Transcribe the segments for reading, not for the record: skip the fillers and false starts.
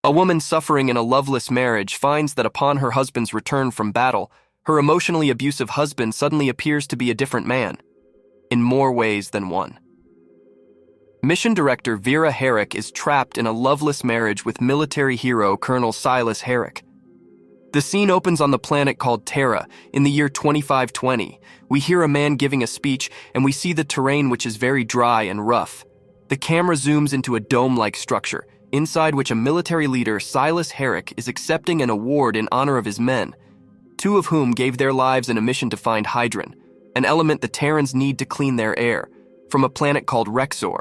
A woman suffering in a loveless marriage finds that upon her husband's return from battle, her emotionally abusive husband suddenly appears to be a different man, in more ways than one. Mission Director Vera Herrick is trapped in a loveless marriage with military hero Colonel Silas Herrick. The scene opens on the planet called Terra in the year 2520. We hear a man giving a speech and we see the terrain, which is very dry and rough. The camera zooms into a dome-like structure, inside which a military leader, Silas Herrick, is accepting an award in honor of his men, two of whom gave their lives in a mission to find hydrogen, an element the Terrans need to clean their air, from a planet called Rexor.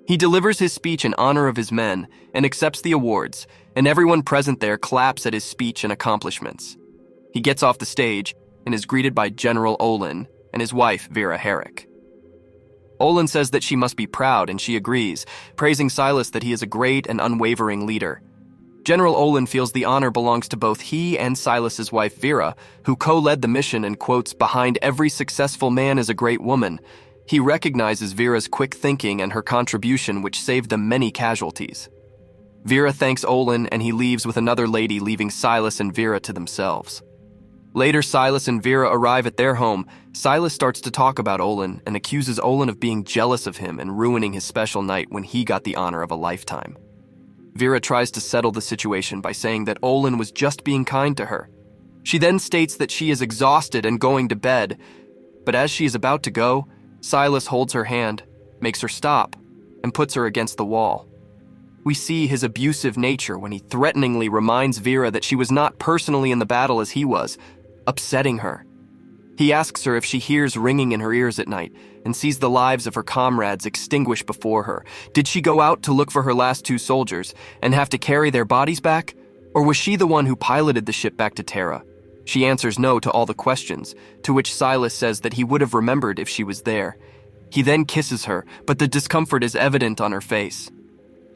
He delivers his speech in honor of his men and accepts the awards, and everyone present there claps at his speech and accomplishments. He gets off the stage and is greeted by General Olin and his wife, Vera Herrick. Olin says that she must be proud, and she agrees, praising Silas that he is a great and unwavering leader. General Olin feels the honor belongs to both he and Silas's wife, Vera, who co-led the mission and quotes, "Behind every successful man is a great woman." He recognizes Vera's quick thinking and her contribution, which saved them many casualties. Vera thanks Olin and he leaves with another lady, leaving Silas and Vera to themselves. Later, Silas and Vera arrive at their home. Silas starts to talk about Olin and accuses Olin of being jealous of him and ruining his special night when he got the honor of a lifetime. Vera tries to settle the situation by saying that Olin was just being kind to her. She then states that she is exhausted and going to bed, but as she is about to go, Silas holds her hand, makes her stop, and puts her against the wall. We see his abusive nature when he threateningly reminds Vera that she was not personally in the battle as he was, upsetting her. He asks her if she hears ringing in her ears at night and sees the lives of her comrades extinguished before her. Did she go out to look for her last two soldiers and have to carry their bodies back? Or was she the one who piloted the ship back to Terra? She answers no to all the questions, to which Silas says that he would have remembered if she was there. He then kisses her, but the discomfort is evident on her face.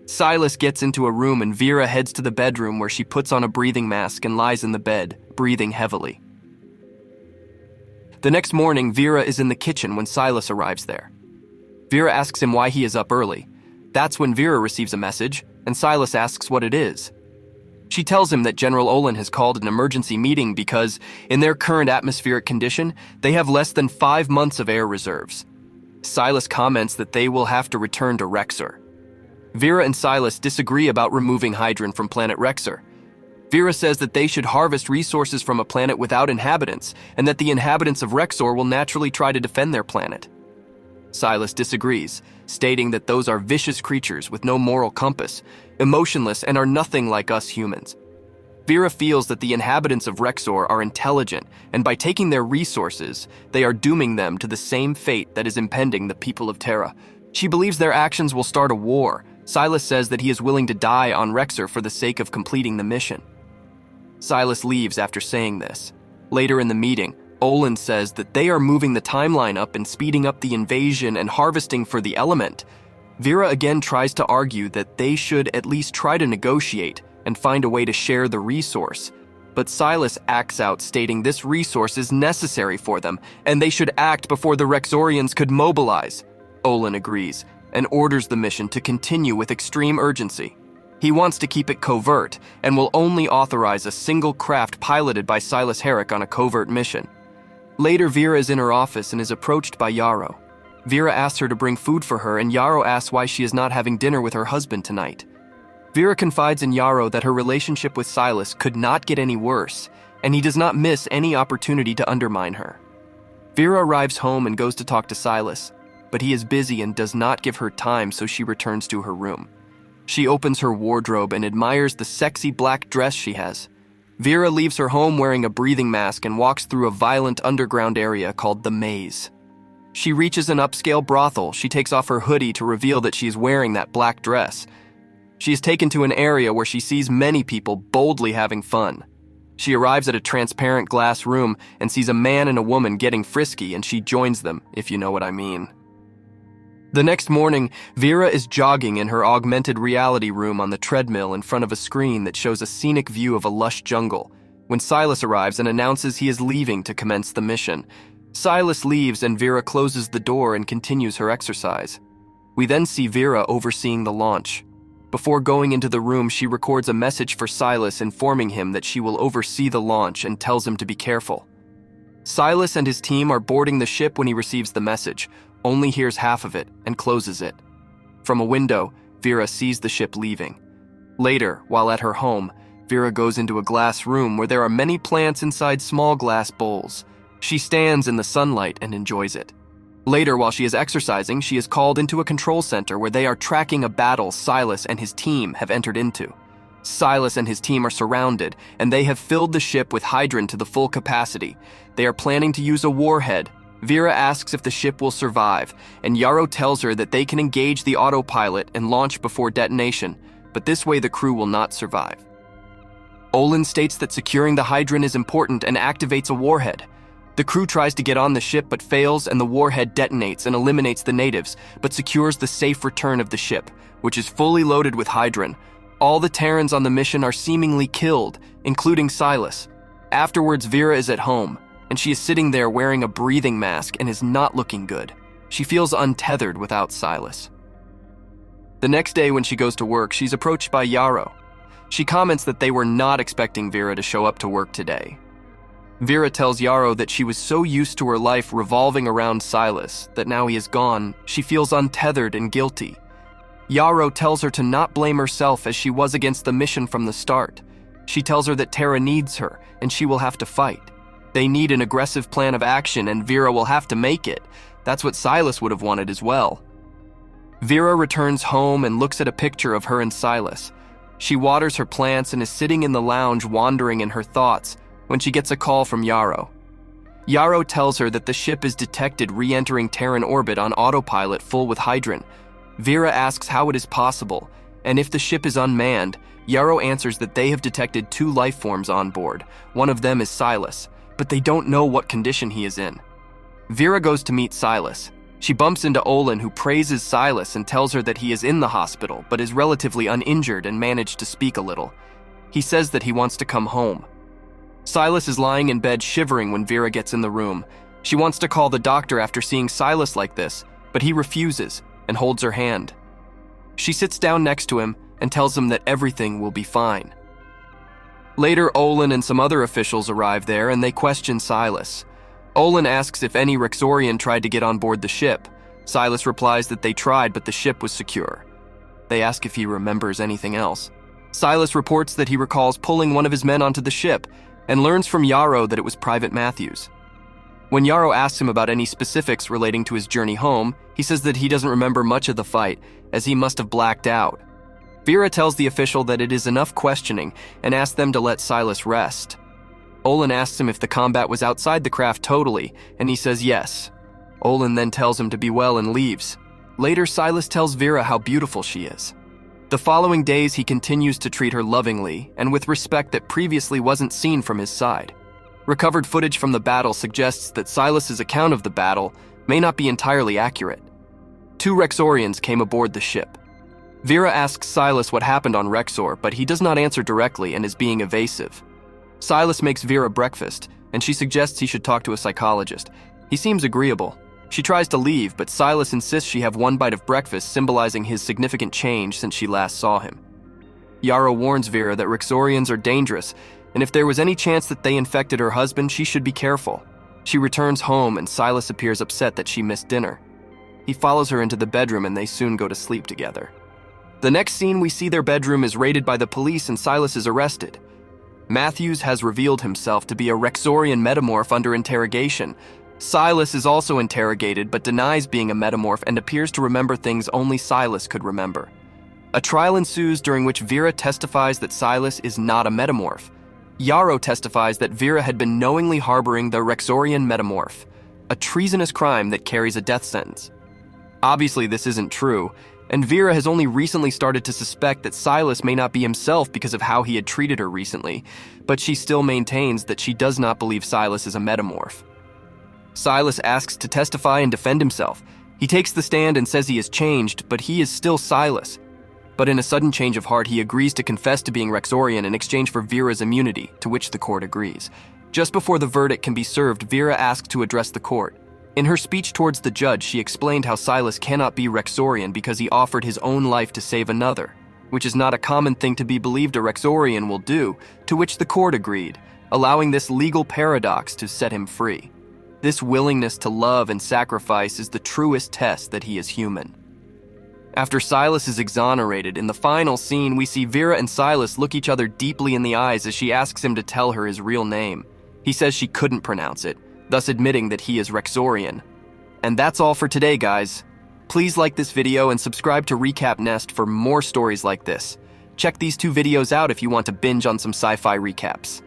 Silas gets into a room and Vera heads to the bedroom where she puts on a breathing mask and lies in the bed, breathing heavily. The next morning, Vera is in the kitchen when Silas arrives there. Vera asks him why he is up early. That's when Vera receives a message, and Silas asks what it is. She tells him that General Olin has called an emergency meeting because, in their current atmospheric condition, they have less than 5 months of air reserves. Silas comments that they will have to return to Rexor. Vera and Silas disagree about removing hydrogen from planet Rexor. Vera says that they should harvest resources from a planet without inhabitants, and that the inhabitants of Rexor will naturally try to defend their planet. Silas disagrees, stating that those are vicious creatures with no moral compass, emotionless, and are nothing like us humans. Vera feels that the inhabitants of Rexor are intelligent, and by taking their resources, they are dooming them to the same fate that is impending the people of Terra. She believes their actions will start a war. Silas says that he is willing to die on Rexor for the sake of completing the mission. Silas leaves after saying this. Later in the meeting, Olin says that they are moving the timeline up and speeding up the invasion and harvesting for the element. Vera again tries to argue that they should at least try to negotiate and find a way to share the resource. But Silas acts out, stating this resource is necessary for them and they should act before the Rexorians could mobilize. Olin agrees and orders the mission to continue with extreme urgency. He wants to keep it covert and will only authorize a single craft piloted by Silas Herrick on a covert mission. Later, Vera is in her office and is approached by Yarrow. Vera asks her to bring food for her, and Yarrow asks why she is not having dinner with her husband tonight. Vera confides in Yarrow that her relationship with Silas could not get any worse, and he does not miss any opportunity to undermine her. Vera arrives home and goes to talk to Silas, but he is busy and does not give her time, so she returns to her room. She opens her wardrobe and admires the sexy black dress she has. Vera leaves her home wearing a breathing mask and walks through a violent underground area called the Maze. She reaches an upscale brothel. She takes off her hoodie to reveal that she is wearing that black dress. She is taken to an area where she sees many people boldly having fun. She arrives at a transparent glass room and sees a man and a woman getting frisky, and she joins them, if you know what I mean. The next morning, Vera is jogging in her augmented reality room on the treadmill in front of a screen that shows a scenic view of a lush jungle, when Silas arrives and announces he is leaving to commence the mission. Silas leaves and Vera closes the door and continues her exercise. We then see Vera overseeing the launch. Before going into the room, she records a message for Silas informing him that she will oversee the launch and tells him to be careful. Silas and his team are boarding the ship when he receives the message, only hears half of it, and closes it. From a window, Vera sees the ship leaving. Later, while at her home, Vera goes into a glass room where there are many plants inside small glass bowls. She stands in the sunlight and enjoys it. Later, while she is exercising, she is called into a control center where they are tracking a battle Silas and his team have entered into. Silas and his team are surrounded, and they have filled the ship with hydrogen to the full capacity. They are planning to use a warhead. Vera asks if the ship will survive, and Yarrow tells her that they can engage the autopilot and launch before detonation, but this way the crew will not survive. Olin states that securing the hydrogen is important and activates a warhead. The crew tries to get on the ship but fails, and the warhead detonates and eliminates the natives, but secures the safe return of the ship, which is fully loaded with hydrogen. All the Terrans on the mission are seemingly killed, including Silas. Afterwards, Vera is at home, and she is sitting there wearing a breathing mask and is not looking good. She feels untethered without Silas. The next day when she goes to work, she's approached by Yarrow. She comments that they were not expecting Vera to show up to work today. Vera tells Yarrow that she was so used to her life revolving around Silas that now he is gone, she feels untethered and guilty. Yarrow tells her to not blame herself as she was against the mission from the start. She tells her that Terra needs her and she will have to fight. They need an aggressive plan of action and Vera will have to make it. That's what Silas would have wanted as well. Vera returns home and looks at a picture of her and Silas. She waters her plants and is sitting in the lounge wandering in her thoughts when she gets a call from Yarrow. Yarrow tells her that the ship is detected re-entering Terran orbit on autopilot full with hydrogen. Vera asks how it is possible, and if the ship is unmanned, Yarrow answers that they have detected 2 life forms on board. One of them is Silas, but they don't know what condition he is in. Vera goes to meet Silas. She bumps into Olin, who praises Silas and tells her that he is in the hospital, but is relatively uninjured and managed to speak a little. He says that he wants to come home. Silas is lying in bed shivering when Vera gets in the room. She wants to call the doctor after seeing Silas like this, but he refuses and holds her hand. She sits down next to him and tells him that everything will be fine. Later, Olin and some other officials arrive there and they question Silas. Olin asks if any Rexorian tried to get on board the ship. Silas replies that they tried, but the ship was secure. They ask if he remembers anything else. Silas reports that he recalls pulling one of his men onto the ship and learns from Yarrow that it was Private Matthews. When Yarrow asks him about any specifics relating to his journey home, he says that he doesn't remember much of the fight, as he must have blacked out. Vera tells the official that it is enough questioning and asks them to let Silas rest. Olin asks him if the combat was outside the craft totally, and he says yes. Olin then tells him to be well and leaves. Later, Silas tells Vera how beautiful she is. The following days, he continues to treat her lovingly and with respect that previously wasn't seen from his side. Recovered footage from the battle suggests that Silas's account of the battle may not be entirely accurate. 2 Rexorians came aboard the ship. Vera asks Silas what happened on Rexor, but he does not answer directly and is being evasive. Silas makes Vera breakfast, and she suggests he should talk to a psychologist. He seems agreeable. She tries to leave, but Silas insists she have 1 bite of breakfast, symbolizing his significant change since she last saw him. Yarrow warns Vera that Rexorians are dangerous, and if there was any chance that they infected her husband, she should be careful. She returns home, and Silas appears upset that she missed dinner. He follows her into the bedroom, and they soon go to sleep together. The next scene, we see their bedroom is raided by the police, and Silas is arrested. Matthews has revealed himself to be a Rexorian metamorph under interrogation. Silas is also interrogated but denies being a metamorph and appears to remember things only Silas could remember. A trial ensues during which Vera testifies that Silas is not a metamorph. Yarrow testifies that Vera had been knowingly harboring the Rexorian metamorph, a treasonous crime that carries a death sentence. Obviously, this isn't true, and Vera has only recently started to suspect that Silas may not be himself because of how he had treated her recently, but she still maintains that she does not believe Silas is a metamorph. Silas asks to testify and defend himself. He takes the stand and says he has changed, but he is still Silas. But in a sudden change of heart, he agrees to confess to being Rexorian in exchange for Vera's immunity, to which the court agrees. Just before the verdict can be served, Vera asks to address the court. In her speech towards the judge, she explained how Silas cannot be Rexorian because he offered his own life to save another. which is not a common thing to be believed a Rexorian will do, to which the court agreed, allowing this legal paradox to set him free. This willingness to love and sacrifice is the truest test that he is human. After Silas is exonerated, in the final scene, we see Vera and Silas look each other deeply in the eyes as she asks him to tell her his real name. He says she couldn't pronounce it, thus admitting that he is Rexorian. And that's all for today, guys. Please like this video and subscribe to Recap Nest for more stories like this. Check these 2 videos out if you want to binge on some sci-fi recaps.